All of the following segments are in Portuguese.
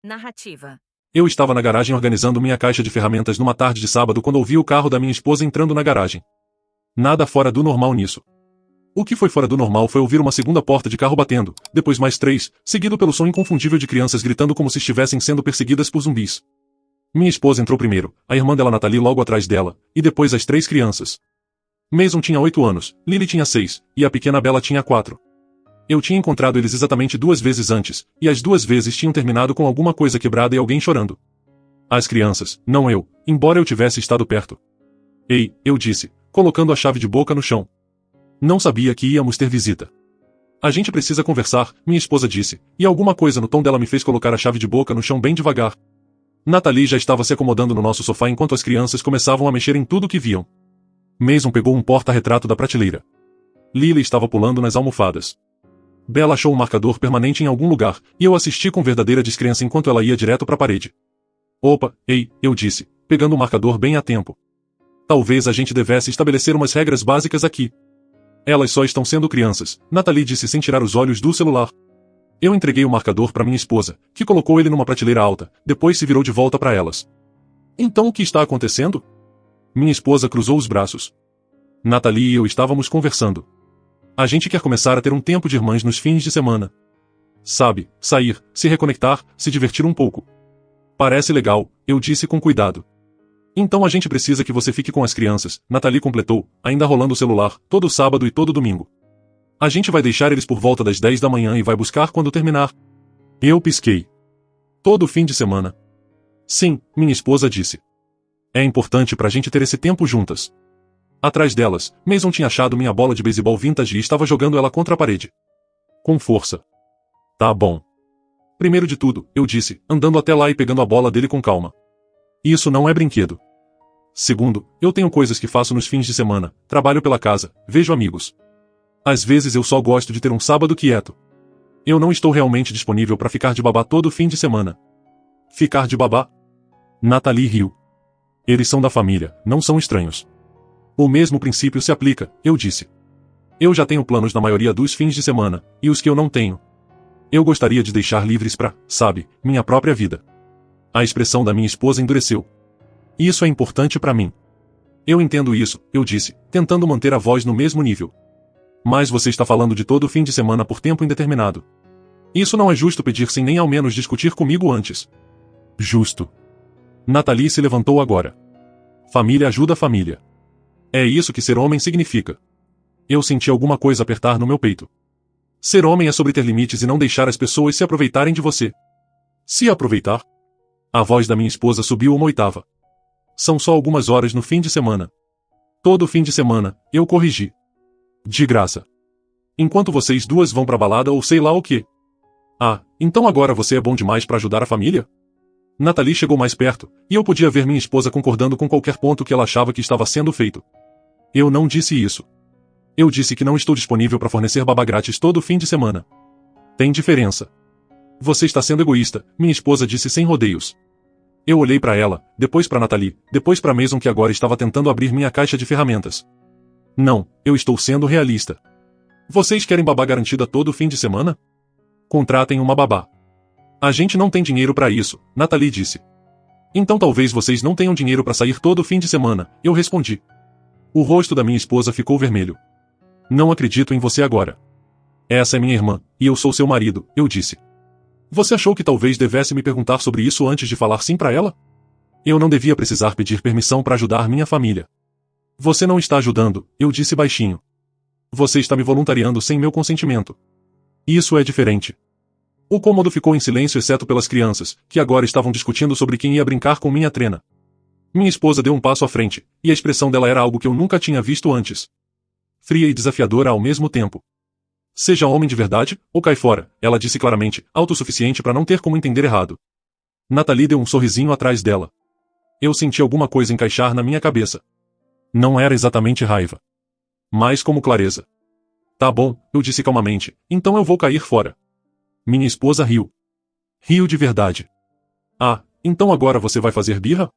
Narrativa. Eu estava na garagem organizando minha caixa de ferramentas numa tarde de sábado quando ouvi o carro da minha esposa entrando na garagem. Nada fora do normal nisso. O que foi fora do normal foi ouvir uma segunda porta de carro batendo, depois mais 3, seguido pelo som inconfundível de crianças gritando como se estivessem sendo perseguidas por zumbis. Minha esposa entrou primeiro, a irmã dela Natalie logo atrás dela, e depois as 3 crianças. Mason tinha 8 anos, Lily tinha 6, e a pequena Bella tinha 4. Eu tinha encontrado eles exatamente 2 vezes antes, e as 2 vezes tinham terminado com alguma coisa quebrada e alguém chorando. As crianças, não eu, embora eu tivesse estado perto. Ei, eu disse, colocando a chave de boca no chão. Não sabia que íamos ter visita. A gente precisa conversar, minha esposa disse, e alguma coisa no tom dela me fez colocar a chave de boca no chão bem devagar. Natalie já estava se acomodando no nosso sofá enquanto as crianças começavam a mexer em tudo que viam. Mason pegou um porta-retrato da prateleira. Lily estava pulando nas almofadas. Bella achou um marcador permanente em algum lugar, e eu assisti com verdadeira descrença enquanto ela ia direto para a parede. Opa, ei, eu disse, pegando o marcador bem a tempo. Talvez a gente devesse estabelecer umas regras básicas aqui. Elas só estão sendo crianças, Natalie disse sem tirar os olhos do celular. Eu entreguei o marcador para minha esposa, que colocou ele numa prateleira alta, depois se virou de volta para elas. Então o que está acontecendo? Minha esposa cruzou os braços. Natalie e eu estávamos conversando. A gente quer começar a ter um tempo de irmãs nos fins de semana. Sabe, sair, se reconectar, se divertir um pouco. Parece legal, eu disse com cuidado. Então a gente precisa que você fique com as crianças, Natalie completou, ainda rolando o celular, todo sábado e todo domingo. A gente vai deixar eles por volta das 10 da manhã e vai buscar quando terminar. Eu pisquei. Todo fim de semana. Sim, minha esposa disse. É importante pra gente ter esse tempo juntas. Atrás delas, Mason tinha achado minha bola de beisebol vintage e estava jogando ela contra a parede. Com força. Tá bom. Primeiro de tudo, eu disse, andando até lá e pegando a bola dele com calma. Isso não é brinquedo. Segundo, eu tenho coisas que faço nos fins de semana, trabalho pela casa, vejo amigos. Às vezes eu só gosto de ter um sábado quieto. Eu não estou realmente disponível para ficar de babá todo fim de semana. Ficar de babá? Natalie riu. Eles são da família, não são estranhos. O mesmo princípio se aplica, eu disse. Eu já tenho planos na maioria dos fins de semana, e os que eu não tenho. Eu gostaria de deixar livres para, sabe, minha própria vida. A expressão da minha esposa endureceu. Isso é importante para mim. Eu entendo isso, eu disse, tentando manter a voz no mesmo nível. Mas você está falando de todo fim de semana por tempo indeterminado. Isso não é justo pedir sem nem ao menos discutir comigo antes. Justo. Natalie se levantou agora. Família ajuda a família. É isso que ser homem significa. Eu senti alguma coisa apertar no meu peito. Ser homem é sobre ter limites e não deixar as pessoas se aproveitarem de você. Se aproveitar? A voz da minha esposa subiu uma oitava. São só algumas horas no fim de semana. Todo fim de semana, eu corrigi. De graça. Enquanto vocês duas vão pra balada ou sei lá o quê. Ah, então agora você é bom demais pra ajudar a família? Natalie chegou mais perto, e eu podia ver minha esposa concordando com qualquer ponto que ela achava que estava sendo feito. Eu não disse isso. Eu disse que não estou disponível para fornecer babá grátis todo fim de semana. Tem diferença. Você está sendo egoísta, minha esposa disse sem rodeios. Eu olhei para ela, depois para Natalie, depois para Mason que agora estava tentando abrir minha caixa de ferramentas. Não, eu estou sendo realista. Vocês querem babá garantida todo fim de semana? Contratem uma babá. A gente não tem dinheiro para isso, Natalie disse. Então talvez vocês não tenham dinheiro para sair todo fim de semana, eu respondi. O rosto da minha esposa ficou vermelho. Não acredito em você agora. Essa é minha irmã, e eu sou seu marido, eu disse. Você achou que talvez devesse me perguntar sobre isso antes de falar sim para ela? Eu não devia precisar pedir permissão para ajudar minha família. Você não está ajudando, eu disse baixinho. Você está me voluntariando sem meu consentimento. Isso é diferente. O cômodo ficou em silêncio exceto pelas crianças, que agora estavam discutindo sobre quem ia brincar com minha trena. Minha esposa deu um passo à frente, e a expressão dela era algo que eu nunca tinha visto antes. Fria e desafiadora ao mesmo tempo. Seja homem de verdade, ou cai fora, ela disse claramente, autossuficiente para não ter como entender errado. Natalie deu um sorrisinho atrás dela. Eu senti alguma coisa encaixar na minha cabeça. Não era exatamente raiva. Mas como clareza. Tá bom, eu disse calmamente, então eu vou cair fora. Minha esposa riu. Riu de verdade. Ah, então agora você vai fazer birra?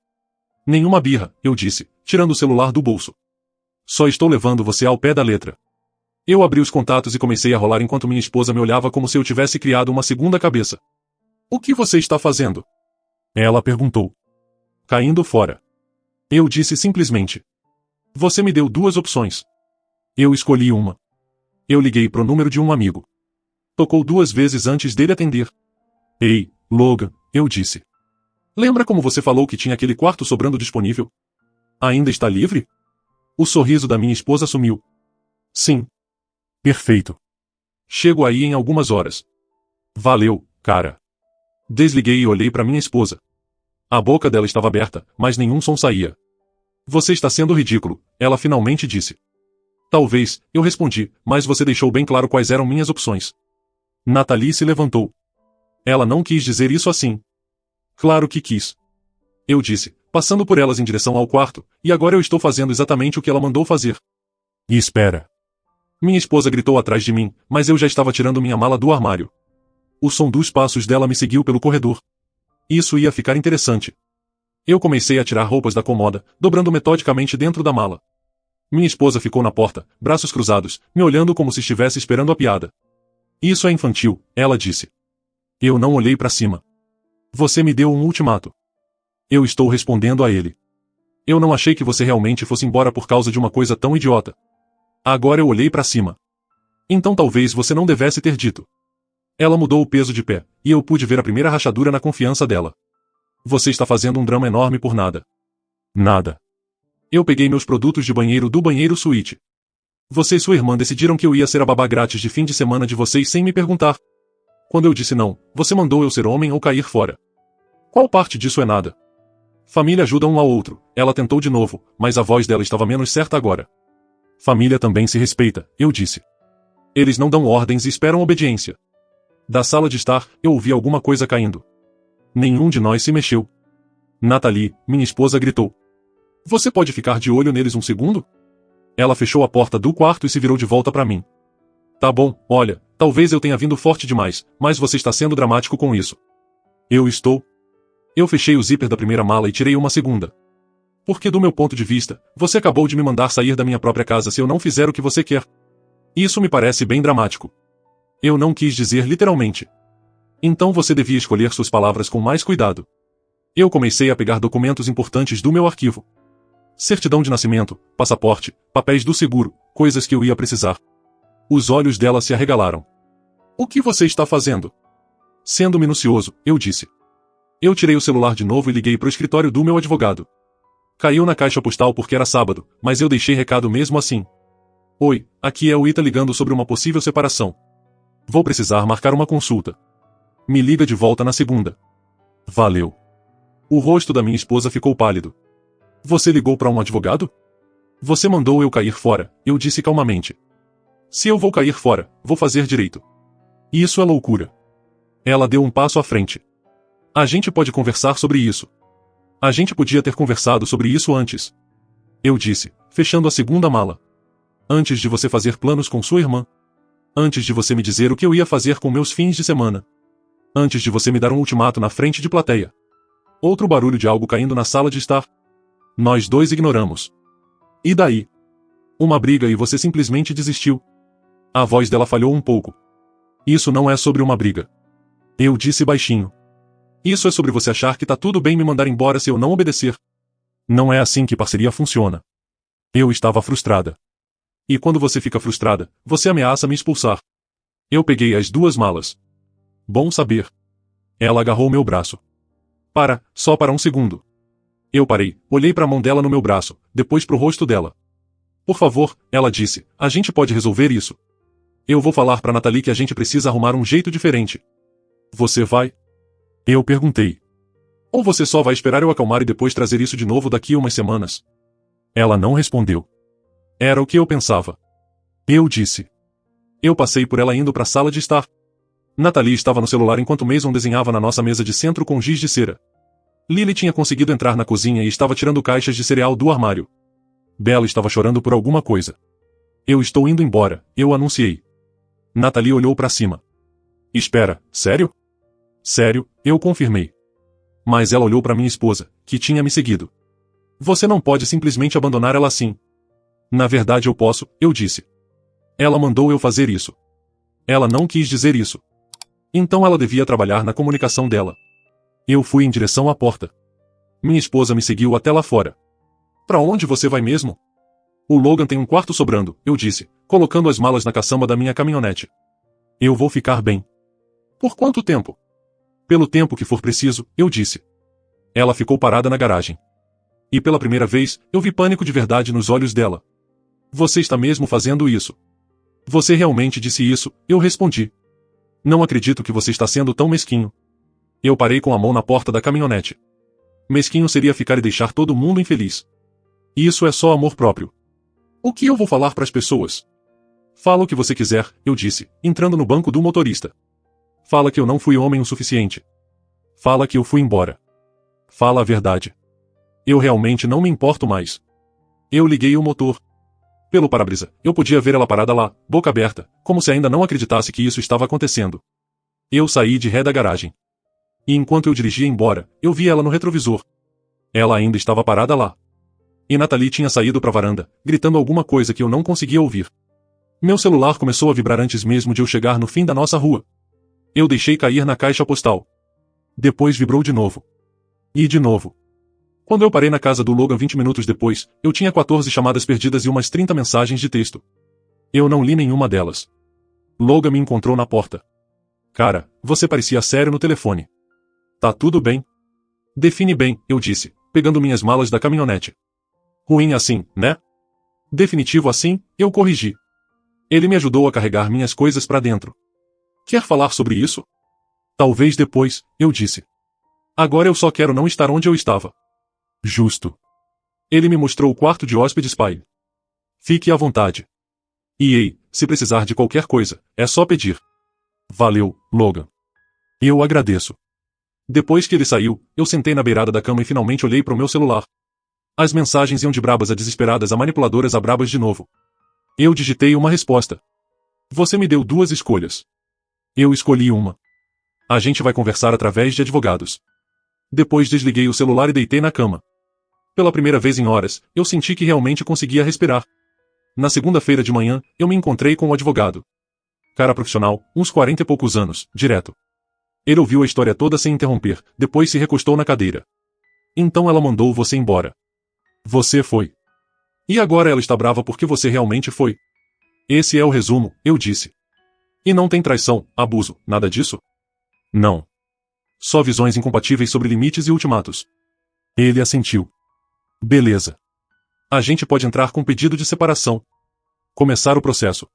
Nenhuma birra, eu disse, tirando o celular do bolso. Só estou levando você ao pé da letra. Eu abri os contatos e comecei a rolar enquanto minha esposa me olhava como se eu tivesse criado uma segunda cabeça. O que você está fazendo? Ela perguntou. Caindo fora. Eu disse simplesmente. Você me deu duas opções. Eu escolhi uma. Eu liguei pro número de um amigo. Tocou 2 vezes antes dele atender. Ei, Logan, eu disse. Lembra como você falou que tinha aquele quarto sobrando disponível? Ainda está livre? O sorriso da minha esposa sumiu. Sim. Perfeito. Chego aí em algumas horas. Valeu, cara. Desliguei e olhei para minha esposa. A boca dela estava aberta, mas nenhum som saía. Você está sendo ridículo, ela finalmente disse. Talvez, eu respondi, mas você deixou bem claro quais eram minhas opções. Nathalie se levantou. Ela não quis dizer isso assim. Claro que quis. Eu disse, passando por elas em direção ao quarto, e agora eu estou fazendo exatamente o que ela mandou fazer. E espera. Minha esposa gritou atrás de mim, mas eu já estava tirando minha mala do armário. O som dos passos dela me seguiu pelo corredor. Isso ia ficar interessante. Eu comecei a tirar roupas da cômoda, dobrando metodicamente dentro da mala. Minha esposa ficou na porta, braços cruzados, me olhando como se estivesse esperando a piada. Isso é infantil, ela disse. Eu não olhei para cima. Você me deu um ultimato. Eu estou respondendo a ele. Eu não achei que você realmente fosse embora por causa de uma coisa tão idiota. Agora eu olhei para cima. Então talvez você não devesse ter dito. Ela mudou o peso de pé, e eu pude ver a primeira rachadura na confiança dela. Você está fazendo um drama enorme por nada. Nada. Eu peguei meus produtos de banheiro do banheiro suíte. Você e sua irmã decidiram que eu ia ser a babá grátis de fim de semana de vocês sem me perguntar. Quando eu disse não, você mandou eu ser homem ou cair fora. Qual parte disso é nada? Família ajuda um ao outro, ela tentou de novo, mas a voz dela estava menos certa agora. Família também se respeita, eu disse. Eles não dão ordens e esperam obediência. Da sala de estar, eu ouvi alguma coisa caindo. Nenhum de nós se mexeu. Nathalie, minha esposa, gritou. Você pode ficar de olho neles um segundo? Ela fechou a porta do quarto e se virou de volta para mim. Tá bom, olha, talvez eu tenha vindo forte demais, mas você está sendo dramático com isso. Eu estou. Eu fechei o zíper da primeira mala e tirei uma segunda. Porque do meu ponto de vista, você acabou de me mandar sair da minha própria casa se eu não fizer o que você quer. Isso me parece bem dramático. Eu não quis dizer literalmente. Então você devia escolher suas palavras com mais cuidado. Eu comecei a pegar documentos importantes do meu arquivo. Certidão de nascimento, passaporte, papéis do seguro, coisas que eu ia precisar. Os olhos dela se arregalaram. O que você está fazendo? Sendo minucioso, eu disse. Eu tirei o celular de novo e liguei para o escritório do meu advogado. Caiu na caixa postal porque era sábado, mas eu deixei recado mesmo assim. Oi, aqui é o Ita ligando sobre uma possível separação. Vou precisar marcar uma consulta. Me liga de volta na segunda. Valeu. O rosto da minha esposa ficou pálido. Você ligou para um advogado? Você mandou eu cair fora, eu disse calmamente. Se eu vou cair fora, vou fazer direito. Isso é loucura. Ela deu um passo à frente. A gente pode conversar sobre isso. A gente podia ter conversado sobre isso antes. Eu disse, fechando a segunda mala. Antes de você fazer planos com sua irmã. Antes de você me dizer o que eu ia fazer com meus fins de semana. Antes de você me dar um ultimato na frente de plateia. Outro barulho de algo caindo na sala de estar. Nós dois ignoramos. E daí? Uma briga e você simplesmente desistiu. A voz dela falhou um pouco. Isso não é sobre uma briga. Eu disse baixinho. Isso é sobre você achar que tá tudo bem me mandar embora se eu não obedecer. Não é assim que parceria funciona. Eu estava frustrada. E quando você fica frustrada, você ameaça me expulsar. Eu peguei as 2 malas. Bom saber. Ela agarrou meu braço. Só para um segundo. Eu parei, olhei para a mão dela no meu braço, depois para o rosto dela. Por favor, ela disse, a gente pode resolver isso. Eu vou falar para Nathalie que a gente precisa arrumar um jeito diferente. Você vai? Eu perguntei. Ou você só vai esperar eu acalmar e depois trazer isso de novo daqui a umas semanas? Ela não respondeu. Era o que eu pensava. Eu disse. Eu passei por ela indo para a sala de estar. Nathalie estava no celular enquanto Mason desenhava na nossa mesa de centro com giz de cera. Lily tinha conseguido entrar na cozinha e estava tirando caixas de cereal do armário. Bella estava chorando por alguma coisa. Eu estou indo embora, eu anunciei. Nathalie olhou para cima. Espera, sério? Sério, eu confirmei. Mas ela olhou para minha esposa, que tinha me seguido. Você não pode simplesmente abandonar ela assim. Na verdade eu posso, eu disse. Ela mandou eu fazer isso. Ela não quis dizer isso. Então ela devia trabalhar na comunicação dela. Eu fui em direção à porta. Minha esposa me seguiu até lá fora. Para onde você vai mesmo? O Logan tem um quarto sobrando, eu disse, colocando as malas na caçamba da minha caminhonete. Eu vou ficar bem. Por quanto tempo? Pelo tempo que for preciso, eu disse. Ela ficou parada na garagem. E pela primeira vez, eu vi pânico de verdade nos olhos dela. Você está mesmo fazendo isso? Você realmente disse isso? Eu respondi. Não acredito que você está sendo tão mesquinho. Eu parei com a mão na porta da caminhonete. Mesquinho seria ficar e deixar todo mundo infeliz. Isso é só amor próprio. O que eu vou falar para as pessoas? Fala o que você quiser, eu disse, entrando no banco do motorista. Fala que eu não fui homem o suficiente. Fala que eu fui embora. Fala a verdade. Eu realmente não me importo mais. Eu liguei o motor. Pelo para-brisa, eu podia ver ela parada lá, boca aberta, como se ainda não acreditasse que isso estava acontecendo. Eu saí de ré da garagem. E enquanto eu dirigia embora, eu vi ela no retrovisor. Ela ainda estava parada lá. E Natalie tinha saído para a varanda, gritando alguma coisa que eu não conseguia ouvir. Meu celular começou a vibrar antes mesmo de eu chegar no fim da nossa rua. Eu deixei cair na caixa postal. Depois vibrou de novo. E de novo. Quando eu parei na casa do Logan 20 minutos depois, eu tinha 14 chamadas perdidas e umas 30 mensagens de texto. Eu não li nenhuma delas. Logan me encontrou na porta. Cara, você parecia sério no telefone. Tá tudo bem? Define bem, eu disse, pegando minhas malas da caminhonete. Ruim assim, né? Definitivo assim, eu corrigi. Ele me ajudou a carregar minhas coisas para dentro. Quer falar sobre isso? Talvez depois, eu disse. Agora eu só quero não estar onde eu estava. Justo. Ele me mostrou o quarto de hóspedes pai. Fique à vontade. E ei, se precisar de qualquer coisa, é só pedir. Valeu, Logan. Eu agradeço. Depois que ele saiu, eu sentei na beirada da cama e finalmente olhei para o meu celular. As mensagens iam de brabas a desesperadas a manipuladoras a brabas de novo. Eu digitei uma resposta. Você me deu duas escolhas. Eu escolhi uma. A gente vai conversar através de advogados. Depois desliguei o celular e deitei na cama. Pela primeira vez em horas, eu senti que realmente conseguia respirar. Na segunda-feira de manhã, eu me encontrei com o advogado. Cara profissional, uns 40 e poucos anos, direto. Ele ouviu a história toda sem interromper, depois se recostou na cadeira. Então ela mandou você embora. Você foi. E agora ela está brava porque você realmente foi. Esse é o resumo, eu disse. E não tem traição, abuso, nada disso? Não. Só visões incompatíveis sobre limites e ultimatos. Ele assentiu. Beleza. A gente pode entrar com pedido de separação. Começar o processo.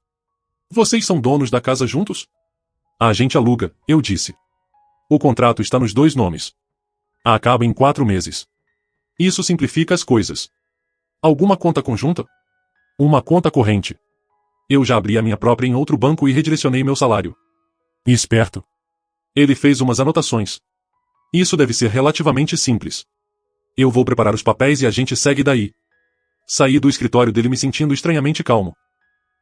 Vocês são donos da casa juntos? A gente aluga, eu disse. O contrato está nos dois nomes. Acaba em 4 meses. Isso simplifica as coisas. Alguma conta conjunta? Uma conta corrente. Eu já abri a minha própria em outro banco e redirecionei meu salário. Esperto. Ele fez umas anotações. Isso deve ser relativamente simples. Eu vou preparar os papéis e a gente segue daí. Saí do escritório dele me sentindo estranhamente calmo.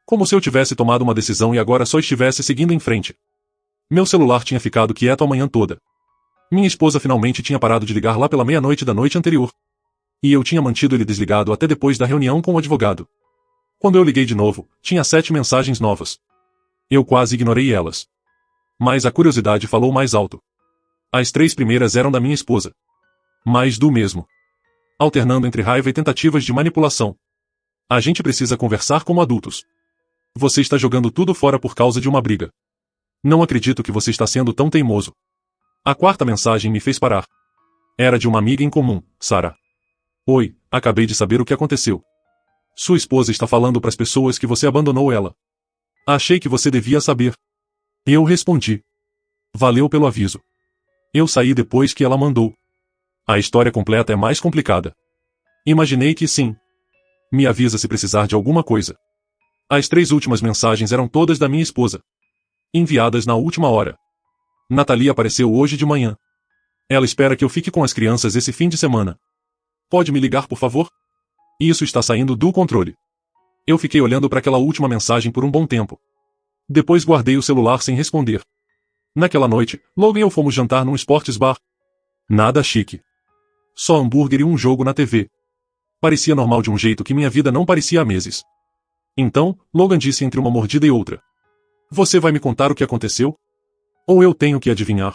Como se eu tivesse tomado uma decisão e agora só estivesse seguindo em frente. Meu celular tinha ficado quieto a manhã toda. Minha esposa finalmente tinha parado de ligar lá pela meia-noite da noite anterior. E eu tinha mantido ele desligado até depois da reunião com o advogado. Quando eu liguei de novo, tinha 7 mensagens novas. Eu quase ignorei elas. Mas a curiosidade falou mais alto. As 3 primeiras eram da minha esposa. Mais do mesmo. Alternando entre raiva e tentativas de manipulação. A gente precisa conversar como adultos. Você está jogando tudo fora por causa de uma briga. Não acredito que você está sendo tão teimoso. A 4ª mensagem me fez parar. Era de uma amiga em comum, Sarah. Oi, acabei de saber o que aconteceu. Sua esposa está falando para as pessoas que você abandonou ela. Achei que você devia saber. Eu respondi. Valeu pelo aviso. Eu saí depois que ela mandou. A história completa é mais complicada. Imaginei que sim. Me avisa se precisar de alguma coisa. As 3 últimas mensagens eram todas da minha esposa. Enviadas na última hora. Natalie apareceu hoje de manhã. Ela espera que eu fique com as crianças esse fim de semana. Pode me ligar, por favor? Isso está saindo do controle. Eu fiquei olhando para aquela última mensagem por um bom tempo. Depois guardei o celular sem responder. Naquela noite, Logan e eu fomos jantar num sports bar. Nada chique. Só hambúrguer e um jogo na TV. Parecia normal de um jeito que minha vida não parecia há meses. Então, Logan disse entre uma mordida e outra. Você vai me contar o que aconteceu? Ou eu tenho que adivinhar?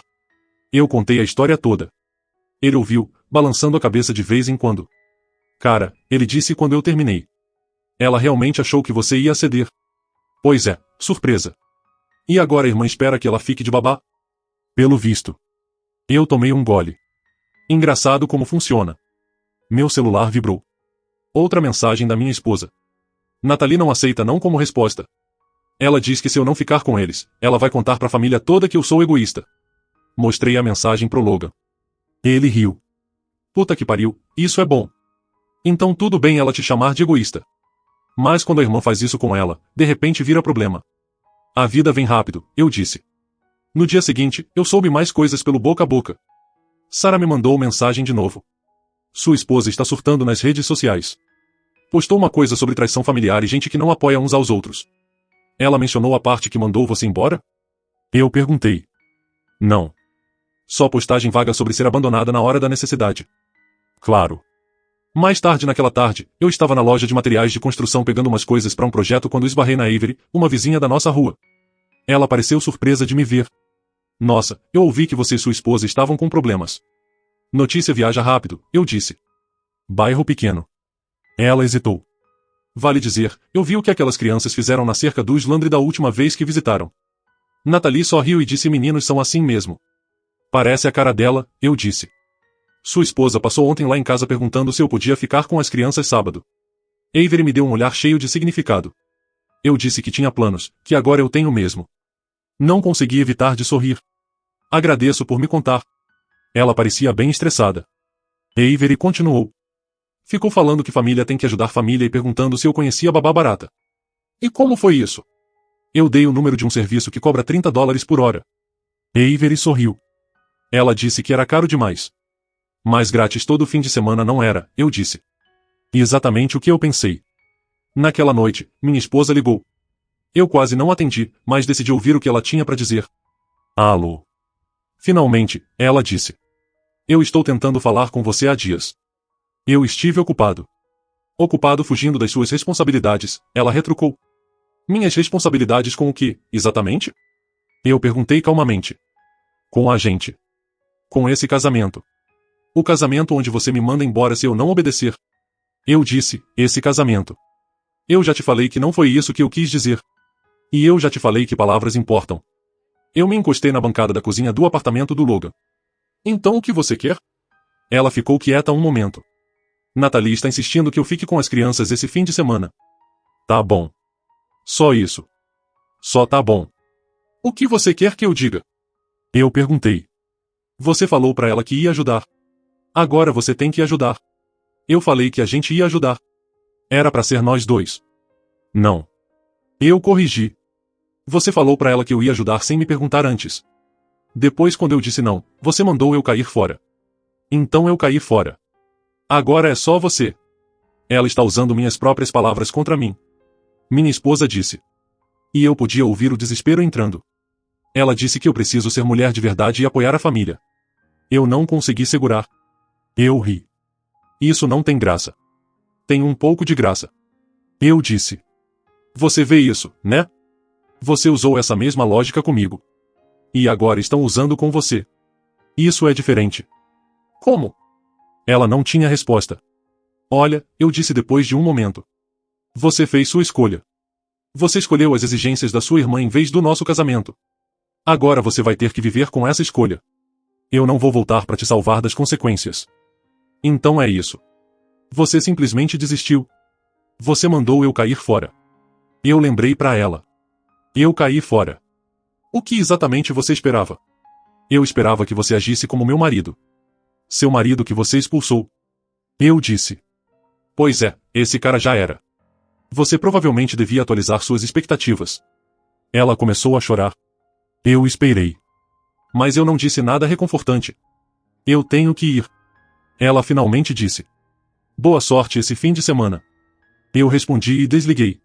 Eu contei a história toda. Ele ouviu, balançando a cabeça de vez em quando. Cara, ele disse quando eu terminei. Ela realmente achou que você ia ceder. Pois é, surpresa. E agora a irmã espera que ela fique de babá? Pelo visto. Eu tomei um gole. Engraçado como funciona. Meu celular vibrou. Outra mensagem da minha esposa. Nathalie não aceita não como resposta. Ela diz que se eu não ficar com eles, ela vai contar pra família toda que eu sou egoísta. Mostrei a mensagem pro Logan. Ele riu. Puta que pariu, isso é bom. Então tudo bem ela te chamar de egoísta. Mas quando a irmã faz isso com ela, de repente vira problema. A vida vem rápido, eu disse. No dia seguinte, eu soube mais coisas pelo boca a boca. Sarah me mandou mensagem de novo. Sua esposa está surtando nas redes sociais. Postou uma coisa sobre traição familiar e gente que não apoia uns aos outros. Ela mencionou a parte que mandou você embora? Eu perguntei. Não. Só postagem vaga sobre ser abandonada na hora da necessidade. Claro. Mais tarde naquela tarde, eu estava na loja de materiais de construção pegando umas coisas para um projeto quando esbarrei na Avery, uma vizinha da nossa rua. Ela pareceu surpresa de me ver. Nossa, eu ouvi que você e sua esposa estavam com problemas. Notícia viaja rápido, eu disse. Bairro pequeno. Ela hesitou. Vale dizer, eu vi o que aquelas crianças fizeram na cerca do Islandre da última vez que visitaram. Nathalie só riu e disse meninos são assim mesmo. Parece a cara dela, eu disse. Sua esposa passou ontem lá em casa perguntando se eu podia ficar com as crianças sábado. Avery me deu um olhar cheio de significado. Eu disse que tinha planos, que agora eu tenho mesmo. Não consegui evitar de sorrir. Agradeço por me contar. Ela parecia bem estressada. Avery continuou. Ficou falando que família tem que ajudar família e perguntando se eu conhecia babá barata. E como foi isso? Eu dei o número de um serviço que cobra $30 por hora. Avery sorriu. Ela disse que era caro demais. Mas grátis todo fim de semana não era, eu disse. E exatamente o que eu pensei. Naquela noite, minha esposa ligou. Eu quase não atendi, mas decidi ouvir o que ela tinha para dizer. Alô. Finalmente, ela disse. Eu estou tentando falar com você há dias. Eu estive ocupado. Ocupado fugindo das suas responsabilidades, ela retrucou. Minhas responsabilidades com o quê, exatamente? Eu perguntei calmamente. Com a gente. Com esse casamento. O casamento onde você me manda embora se eu não obedecer. Eu disse, esse casamento. Eu já te falei que não foi isso que eu quis dizer. E eu já te falei que palavras importam. Eu me encostei na bancada da cozinha do apartamento do Logan. Então o que você quer? Ela ficou quieta um momento. Nathalie está insistindo que eu fique com as crianças esse fim de semana. Tá bom. Só isso. Só tá bom. O que você quer que eu diga? Eu perguntei. Você falou pra ela que ia ajudar. Agora você tem que ajudar. Eu falei que a gente ia ajudar. Era pra ser nós dois. Não. Eu corrigi. Você falou pra ela que eu ia ajudar sem me perguntar antes. Depois quando eu disse não, você mandou eu cair fora. Então eu caí fora. Agora é só você. Ela está usando minhas próprias palavras contra mim. Minha esposa disse. E eu podia ouvir o desespero entrando. Ela disse que eu preciso ser mulher de verdade e apoiar a família. Eu não consegui segurar. Eu ri. Isso não tem graça. Tem um pouco de graça. Eu disse. Você vê isso, né? Você usou essa mesma lógica comigo. E agora estão usando com você. Isso é diferente. Como? Ela não tinha resposta. Olha, eu disse depois de um momento. Você fez sua escolha. Você escolheu as exigências da sua irmã em vez do nosso casamento. Agora você vai ter que viver com essa escolha. Eu não vou voltar para te salvar das consequências. Então é isso. Você simplesmente desistiu. Você mandou eu cair fora. Eu lembrei para ela. Eu caí fora. O que exatamente você esperava? Eu esperava que você agisse como meu marido. Seu marido que você expulsou. Eu disse. Pois é, esse cara já era. Você provavelmente devia atualizar suas expectativas. Ela começou a chorar. Eu esperei. Mas eu não disse nada reconfortante. Eu tenho que ir. Ela finalmente disse. Boa sorte esse fim de semana. Eu respondi e desliguei.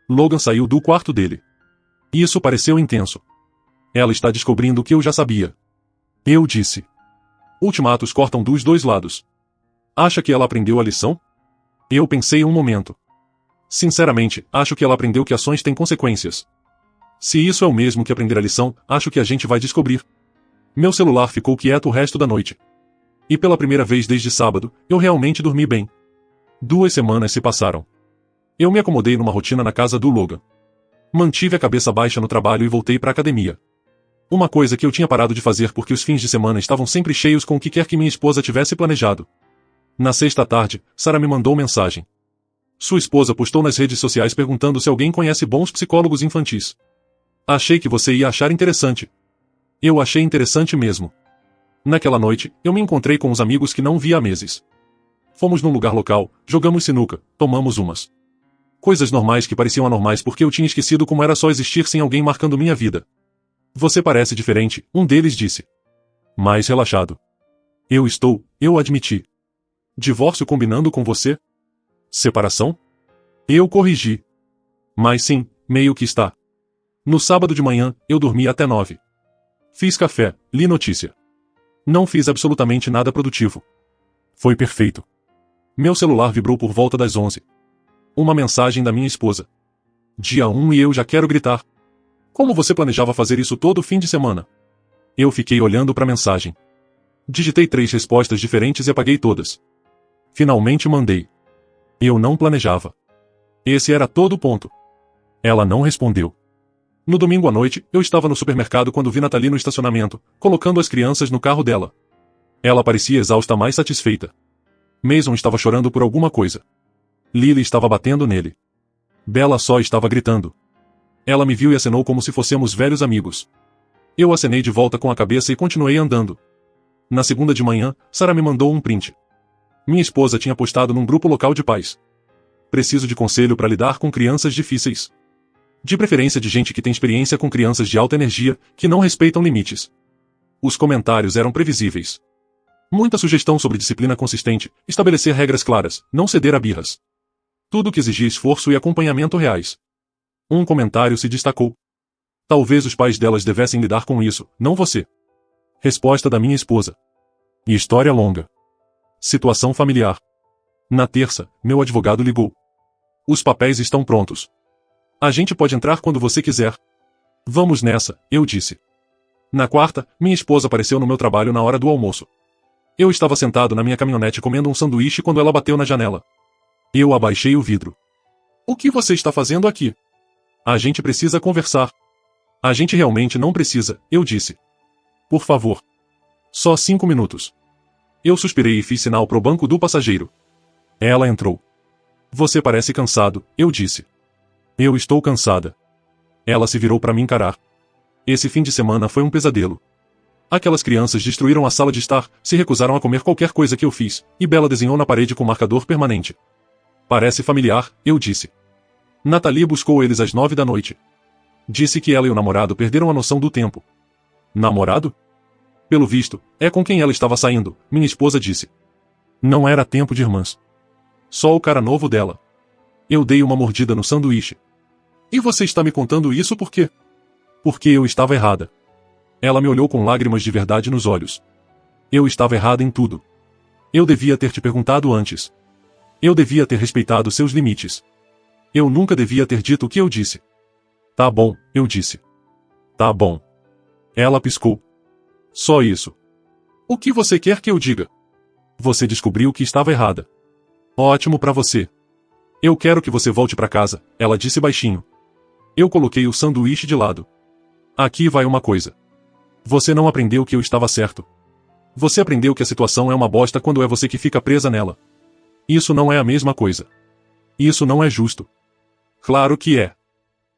Logan saiu do quarto dele. Isso pareceu intenso. Ela está descobrindo o que eu já sabia. Eu disse. Ultimatos cortam dos dois lados. Acha que ela aprendeu a lição? Eu pensei um momento. Sinceramente, acho que ela aprendeu que ações têm consequências. Se isso é o mesmo que aprender a lição, acho que a gente vai descobrir. Meu celular ficou quieto o resto da noite. E pela primeira vez desde sábado, eu realmente dormi bem. 2 semanas se passaram. Eu me acomodei numa rotina na casa do Logan. Mantive a cabeça baixa no trabalho e voltei para a academia. Uma coisa que eu tinha parado de fazer porque os fins de semana estavam sempre cheios com o que quer que minha esposa tivesse planejado. Na sexta tarde, Sarah me mandou mensagem. Sua esposa postou nas redes sociais perguntando se alguém conhece bons psicólogos infantis. Achei que você ia achar interessante. Eu achei interessante mesmo. Naquela noite, eu me encontrei com os amigos que não via há meses. Fomos num lugar local, jogamos sinuca, tomamos umas. Coisas normais que pareciam anormais porque eu tinha esquecido como era só existir sem alguém marcando minha vida. Você parece diferente, um deles disse. Mais relaxado. Eu admiti. Divórcio combinando com você? Separação? Eu corrigi. Mas sim, meio que está. No sábado de manhã, eu dormi até 9. Fiz café, li notícia. Não fiz absolutamente nada produtivo. Foi perfeito. Meu celular vibrou por volta das 11. Uma mensagem da minha esposa. Dia 1 e eu já quero gritar. Como você planejava fazer isso todo fim de semana? Eu fiquei olhando para a mensagem. Digitei 3 respostas diferentes e apaguei todas. Finalmente mandei. Eu não planejava. Esse era todo o ponto. Ela não respondeu. No domingo à noite, eu estava no supermercado quando vi Nathalie no estacionamento, colocando as crianças no carro dela. Ela parecia exausta, mais satisfeita. Mason estava chorando por alguma coisa. Lily estava batendo nele. Bella só estava gritando. Ela me viu e acenou como se fôssemos velhos amigos. Eu acenei de volta com a cabeça e continuei andando. Na segunda de manhã, Sarah me mandou um print. Minha esposa tinha postado num grupo local de pais. Preciso de conselho para lidar com crianças difíceis. De preferência de gente que tem experiência com crianças de alta energia, que não respeitam limites. Os comentários eram previsíveis. Muita sugestão sobre disciplina consistente, estabelecer regras claras, não ceder a birras. Tudo que exigia esforço e acompanhamento reais. Um comentário se destacou. Talvez os pais delas devessem lidar com isso, não você. Resposta da minha esposa. E história longa. Situação familiar. Na terça, meu advogado ligou. Os papéis estão prontos. A gente pode entrar quando você quiser. Vamos nessa, eu disse. Na quarta, minha esposa apareceu no meu trabalho na hora do almoço. Eu estava sentado na minha caminhonete comendo um sanduíche quando ela bateu na janela. Eu abaixei o vidro. O que você está fazendo aqui? A gente precisa conversar. A gente realmente não precisa, eu disse. Por favor. Só 5 minutos. Eu suspirei e fiz sinal pro banco do passageiro. Ela entrou. Você parece cansado, eu disse. Eu estou cansada. Ela se virou para me encarar. Esse fim de semana foi um pesadelo. Aquelas crianças destruíram a sala de estar, se recusaram a comer qualquer coisa que eu fiz, e Bella desenhou na parede com marcador permanente. Parece familiar, eu disse. Nathalie buscou eles às 9 da noite. Disse que ela e o namorado perderam a noção do tempo. Namorado? Pelo visto, é com quem ela estava saindo, minha esposa disse. Não era tempo de irmãs. Só o cara novo dela. Eu dei uma mordida no sanduíche. E você está me contando isso por quê? Porque eu estava errada. Ela me olhou com lágrimas de verdade nos olhos. Eu estava errada em tudo. Eu devia ter te perguntado antes. Eu devia ter respeitado seus limites. Eu nunca devia ter dito o que eu disse. Tá bom, eu disse. Tá bom. Ela piscou. Só isso. O que você quer que eu diga? Você descobriu que estava errada. Ótimo pra você. Eu quero que você volte pra casa, ela disse baixinho. Eu coloquei o sanduíche de lado. Aqui vai uma coisa. Você não aprendeu que eu estava certo. Você aprendeu que a situação é uma bosta quando é você que fica presa nela. Isso não é a mesma coisa. Isso não é justo. Claro que é.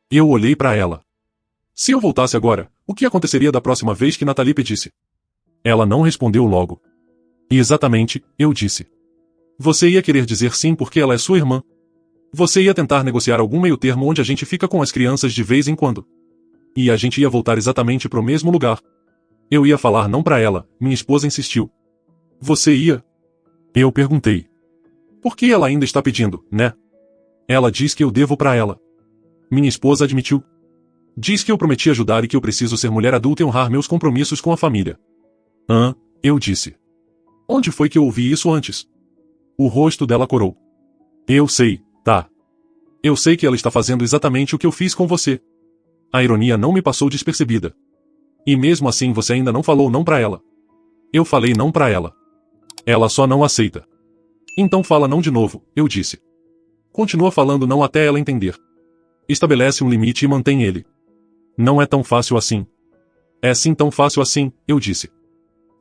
Eu olhei pra ela. Se eu voltasse agora, o que aconteceria da próxima vez que Nathalie pedisse? Ela não respondeu logo. Exatamente, eu disse. Você ia querer dizer sim porque ela é sua irmã. Você ia tentar negociar algum meio termo onde a gente fica com as crianças de vez em quando. E a gente ia voltar exatamente pro mesmo lugar. Eu ia falar não pra ela, minha esposa insistiu. Você ia? Eu perguntei. Por que ela ainda está pedindo, né? Ela diz que eu devo pra ela. Minha esposa admitiu. Diz que eu prometi ajudar e que eu preciso ser mulher adulta e honrar meus compromissos com a família. Eu disse. Onde foi que eu ouvi isso antes? O rosto dela corou. Eu sei, tá. Eu sei que ela está fazendo exatamente o que eu fiz com você. A ironia não me passou despercebida. E mesmo assim você ainda não falou não pra ela. Eu falei não pra ela. Ela só não aceita. Então fala não de novo, eu disse. Continua falando não até ela entender. Estabelece um limite e mantém ele. Não é tão fácil assim. É sim tão fácil assim, eu disse.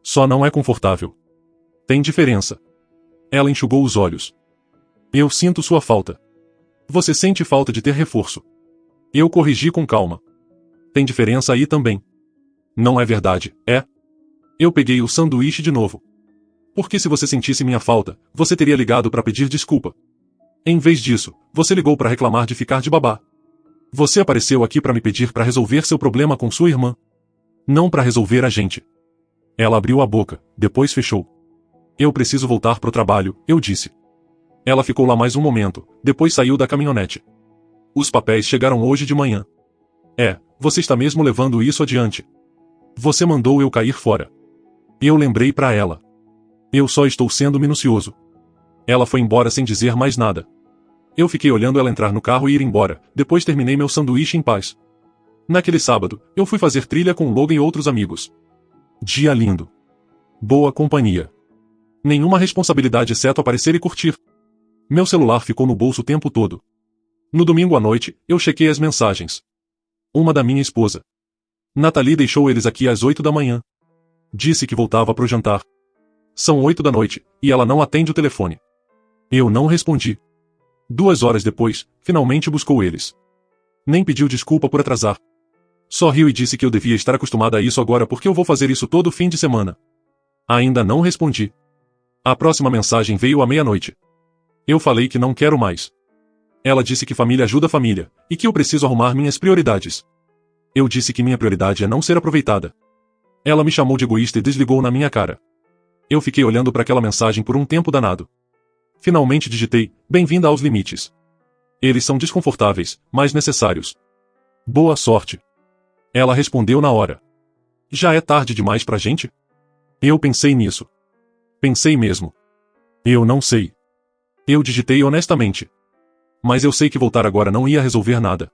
Só não é confortável. Tem diferença. Ela enxugou os olhos. Eu sinto sua falta. Você sente falta de ter reforço. Eu corrigi com calma. Tem diferença aí também. Não é verdade, é? Eu peguei o sanduíche de novo. Porque se você sentisse minha falta, você teria ligado para pedir desculpa. Em vez disso, você ligou para reclamar de ficar de babá. Você apareceu aqui para me pedir para resolver seu problema com sua irmã. Não para resolver a gente. Ela abriu a boca, depois fechou. Eu preciso voltar pro trabalho, eu disse. Ela ficou lá mais um momento, depois saiu da caminhonete. Os papéis chegaram hoje de manhã. Você está mesmo levando isso adiante. Você mandou eu cair fora. Eu lembrei para ela. Eu só estou sendo minucioso. Ela foi embora sem dizer mais nada. Eu fiquei olhando ela entrar no carro e ir embora, depois terminei meu sanduíche em paz. Naquele sábado, eu fui fazer trilha com Logan e outros amigos. Dia lindo. Boa companhia. Nenhuma responsabilidade exceto aparecer e curtir. Meu celular ficou no bolso o tempo todo. No domingo à noite, eu chequei as mensagens. Uma da minha esposa. Nathalie deixou eles aqui às 8 da manhã. Disse que voltava pro jantar. São 8 da noite, e ela não atende o telefone. Eu não respondi. 2 horas depois, finalmente buscou eles. Nem pediu desculpa por atrasar. Só riu e disse que eu devia estar acostumada a isso agora porque eu vou fazer isso todo fim de semana. Ainda não respondi. A próxima mensagem veio à meia-noite. Eu falei que não quero mais. Ela disse que família ajuda família, e que eu preciso arrumar minhas prioridades. Eu disse que minha prioridade é não ser aproveitada. Ela me chamou de egoísta e desligou na minha cara. Eu fiquei olhando para aquela mensagem por um tempo danado. Finalmente digitei, bem-vinda aos limites. Eles são desconfortáveis, mas necessários. Boa sorte. Ela respondeu na hora. Já é tarde demais pra gente? Eu pensei nisso. Pensei mesmo. Eu não sei. Eu digitei honestamente. Mas eu sei que voltar agora não ia resolver nada.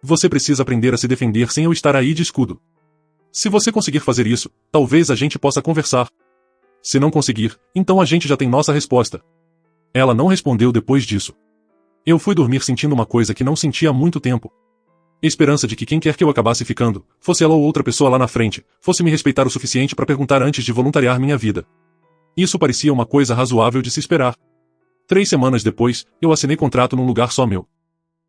Você precisa aprender a se defender sem eu estar aí de escudo. Se você conseguir fazer isso, talvez a gente possa conversar. Se não conseguir, então a gente já tem nossa resposta. Ela não respondeu depois disso. Eu fui dormir sentindo uma coisa que não sentia há muito tempo. Esperança de que quem quer que eu acabasse ficando, fosse ela ou outra pessoa lá na frente, fosse me respeitar o suficiente para perguntar antes de voluntariar minha vida. Isso parecia uma coisa razoável de se esperar. 3 semanas depois, eu assinei contrato num lugar só meu.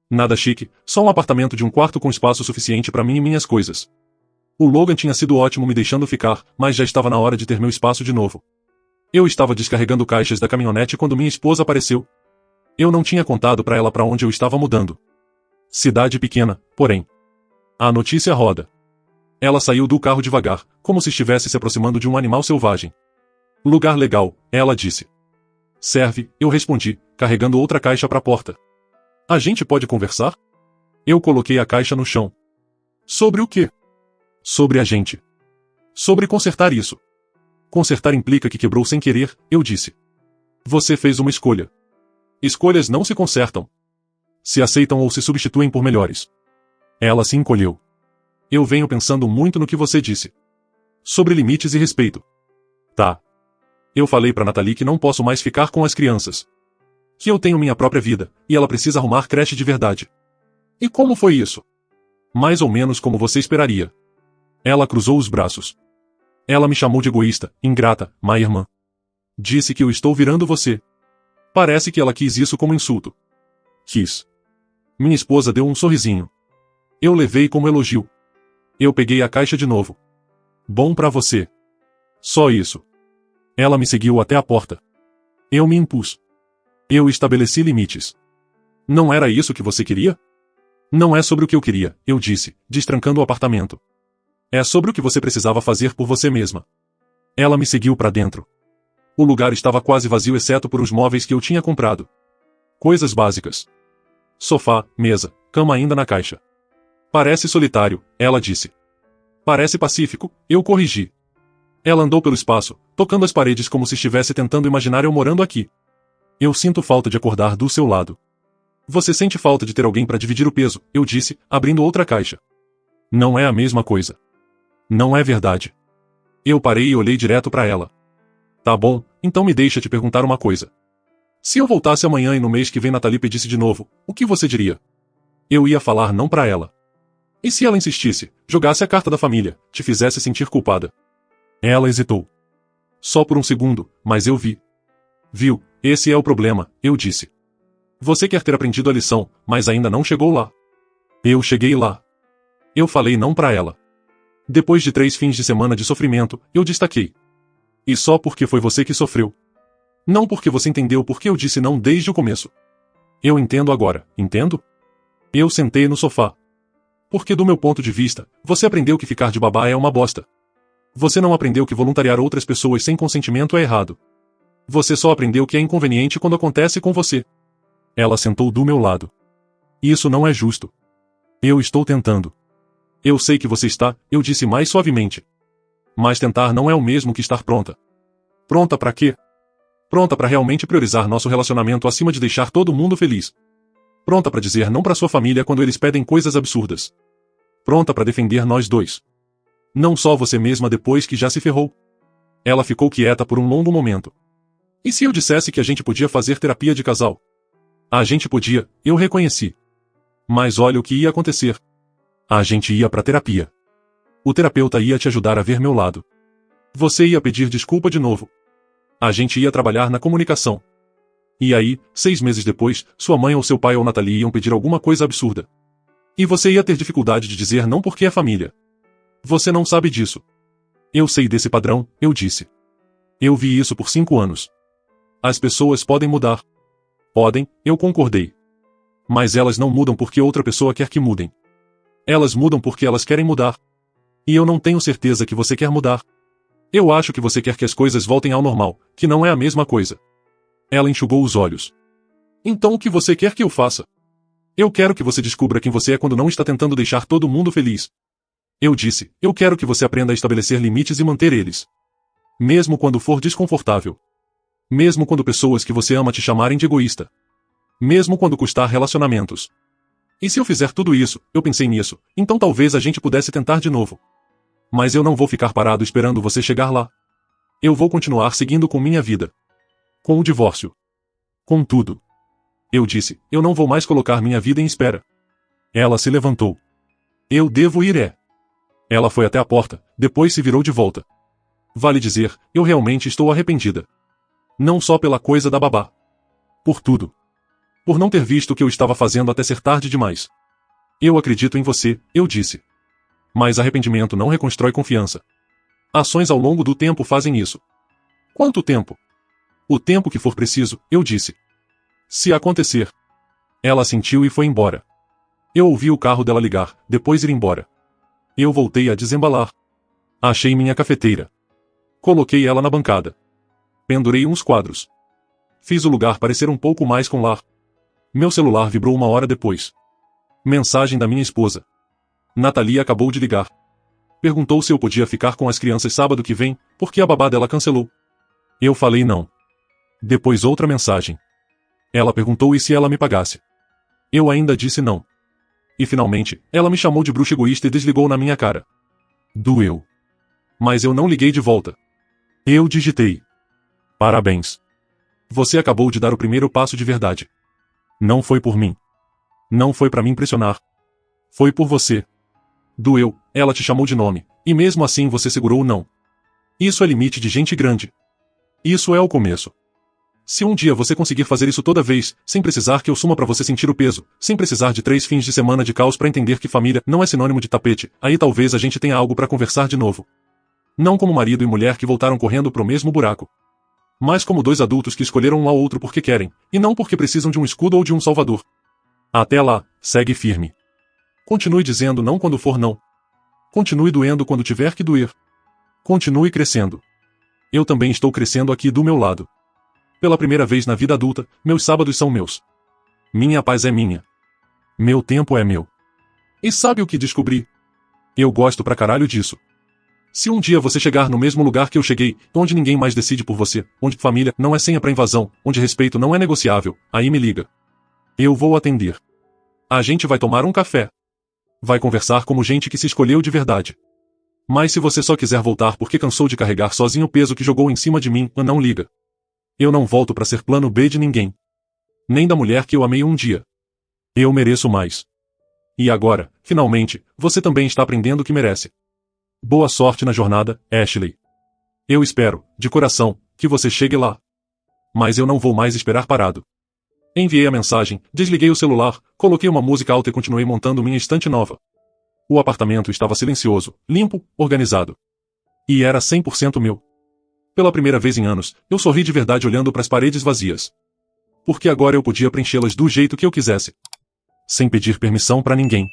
Nada chique, só um apartamento de um quarto com espaço suficiente para mim e minhas coisas. O Logan tinha sido ótimo me deixando ficar, mas já estava na hora de ter meu espaço de novo. Eu estava descarregando caixas da caminhonete quando minha esposa apareceu. Eu não tinha contado para ela para onde eu estava mudando. Cidade pequena, porém. A notícia roda. Ela saiu do carro devagar, como se estivesse se aproximando de um animal selvagem. Lugar legal, ela disse. Serve, eu respondi, carregando outra caixa para a porta. A gente pode conversar? Eu coloquei a caixa no chão. Sobre o quê? Sobre a gente. Sobre consertar isso. Consertar implica que quebrou sem querer, eu disse. Você fez uma escolha. Escolhas não se consertam. Se aceitam ou se substituem por melhores. Ela se encolheu. Eu venho pensando muito no que você disse. Sobre limites e respeito. Tá. Eu falei pra Nathalie que não posso mais ficar com as crianças. Que eu tenho minha própria vida, e ela precisa arrumar creche de verdade. E como foi isso? Mais ou menos como você esperaria. Ela cruzou os braços. Ela me chamou de egoísta, ingrata, má irmã. Disse que eu estou virando você. Parece que ela quis isso como insulto. Quis. Minha esposa deu um sorrisinho. Eu levei como elogio. Eu peguei a caixa de novo. Bom pra você. Só isso. Ela me seguiu até a porta. Eu me impus. Eu estabeleci limites. Não era isso que você queria? Não é sobre o que eu queria, eu disse, destrancando o apartamento. É sobre o que você precisava fazer por você mesma. Ela me seguiu para dentro. O lugar estava quase vazio exceto por os móveis que eu tinha comprado. Coisas básicas. Sofá, mesa, cama ainda na caixa. Parece solitário, ela disse. Parece pacífico, eu corrigi. Ela andou pelo espaço, tocando as paredes como se estivesse tentando imaginar eu morando aqui. Eu sinto falta de acordar do seu lado. Você sente falta de ter alguém para dividir o peso, eu disse, abrindo outra caixa. Não é a mesma coisa. Não é verdade. Eu parei e olhei direto para ela. Tá bom, então me deixa te perguntar uma coisa. Se eu voltasse amanhã e no mês que vem Nathalie pedisse de novo, o que você diria? Eu ia falar não pra ela. E se ela insistisse, jogasse a carta da família, te fizesse sentir culpada? Ela hesitou. Só por um segundo, mas eu vi. Viu, esse é o problema, eu disse. Você quer ter aprendido a lição, mas ainda não chegou lá. Eu cheguei lá. Eu falei não pra ela. Depois de 3 fins de semana de sofrimento, eu destaquei. E só porque foi você que sofreu. Não porque você entendeu porque eu disse não desde o começo. Eu entendo agora, entendo? Eu sentei no sofá. Porque do meu ponto de vista, você aprendeu que ficar de babá é uma bosta. Você não aprendeu que voluntariar outras pessoas sem consentimento é errado. Você só aprendeu que é inconveniente quando acontece com você. Ela sentou do meu lado. Isso não é justo. Eu estou tentando. Eu sei que você está, eu disse mais suavemente. Mas tentar não é o mesmo que estar pronta. Pronta pra quê? Pronta pra realmente priorizar nosso relacionamento acima de deixar todo mundo feliz. Pronta pra dizer não pra sua família quando eles pedem coisas absurdas. Pronta pra defender nós dois. Não só você mesma depois que já se ferrou. Ela ficou quieta por um longo momento. E se eu dissesse que a gente podia fazer terapia de casal? A gente podia, eu reconheci. Mas olha o que ia acontecer. A gente ia pra terapia. O terapeuta ia te ajudar a ver meu lado. Você ia pedir desculpa de novo. A gente ia trabalhar na comunicação. E aí, 6 meses depois, sua mãe ou seu pai ou Nathalie iam pedir alguma coisa absurda. E você ia ter dificuldade de dizer não porque é família. Você não sabe disso. Eu sei desse padrão, eu disse. Eu vi isso por 5 anos. As pessoas podem mudar. Podem, eu concordei. Mas elas não mudam porque outra pessoa quer que mudem. Elas mudam porque elas querem mudar. E eu não tenho certeza que você quer mudar. Eu acho que você quer que as coisas voltem ao normal, que não é a mesma coisa. Ela enxugou os olhos. Então o que você quer que eu faça? Eu quero que você descubra quem você é quando não está tentando deixar todo mundo feliz. Eu disse, eu quero que você aprenda a estabelecer limites e manter eles. Mesmo quando for desconfortável. Mesmo quando pessoas que você ama te chamarem de egoísta. Mesmo quando custar relacionamentos. E se eu fizer tudo isso, eu pensei nisso, então talvez a gente pudesse tentar de novo. Mas eu não vou ficar parado esperando você chegar lá. Eu vou continuar seguindo com minha vida. Com o divórcio. Com tudo. Eu disse, eu não vou mais colocar minha vida em espera. Ela se levantou. Eu devo ir Ela foi até a porta, depois se virou de volta. Vale dizer, eu realmente estou arrependida. Não só pela coisa da babá. Por tudo. Por não ter visto o que eu estava fazendo até ser tarde demais. Eu acredito em você, eu disse. Mas arrependimento não reconstrói confiança. Ações ao longo do tempo fazem isso. Quanto tempo? O tempo que for preciso, eu disse. Se acontecer. Ela assentiu e foi embora. Eu ouvi o carro dela ligar, depois ir embora. Eu voltei a desembalar. Achei minha cafeteira. Coloquei ela na bancada. Pendurei uns quadros. Fiz o lugar parecer um pouco mais com lar. Meu celular vibrou 1 hora depois. Mensagem da minha esposa. Nathalie acabou de ligar. Perguntou se eu podia ficar com as crianças sábado que vem, porque a babá dela cancelou. Eu falei não. Depois outra mensagem. Ela perguntou e se ela me pagasse. Eu ainda disse não. E finalmente, ela me chamou de bruxa egoísta e desligou na minha cara. Doeu. Mas eu não liguei de volta. Eu digitei. Parabéns. Você acabou de dar o primeiro passo de verdade. Não foi por mim. Não foi pra me impressionar. Foi por você. Doeu, ela te chamou de nome, e mesmo assim você segurou o não. Isso é limite de gente grande. Isso é o começo. Se um dia você conseguir fazer isso toda vez, sem precisar que eu suma pra você sentir o peso, sem precisar de 3 fins de semana de caos pra entender que família não é sinônimo de tapete, aí talvez a gente tenha algo pra conversar de novo. Não como marido e mulher que voltaram correndo pro mesmo buraco. Mas como 2 adultos que escolheram um ao outro porque querem, e não porque precisam de um escudo ou de um salvador. Até lá, segue firme. Continue dizendo não quando for não. Continue doendo quando tiver que doer. Continue crescendo. Eu também estou crescendo aqui do meu lado. Pela primeira vez na vida adulta, meus sábados são meus. Minha paz é minha. Meu tempo é meu. E sabe o que descobri? Eu gosto pra caralho disso. Se um dia você chegar no mesmo lugar que eu cheguei, onde ninguém mais decide por você, onde família não é senha pra invasão, onde respeito não é negociável, aí me liga. Eu vou atender. A gente vai tomar um café. Vai conversar como gente que se escolheu de verdade. Mas se você só quiser voltar porque cansou de carregar sozinho o peso que jogou em cima de mim, não liga. Eu não volto pra ser plano B de ninguém. Nem da mulher que eu amei um dia. Eu mereço mais. E agora, finalmente, você também está aprendendo o que merece. Boa sorte na jornada, Ashley. Eu espero, de coração, que você chegue lá. Mas eu não vou mais esperar parado. Enviei a mensagem, desliguei o celular, coloquei uma música alta e continuei montando minha estante nova. O apartamento estava silencioso, limpo, organizado. E era 100% meu. Pela primeira vez em anos, eu sorri de verdade olhando para as paredes vazias. Porque agora eu podia preenchê-las do jeito que eu quisesse. Sem pedir permissão para ninguém.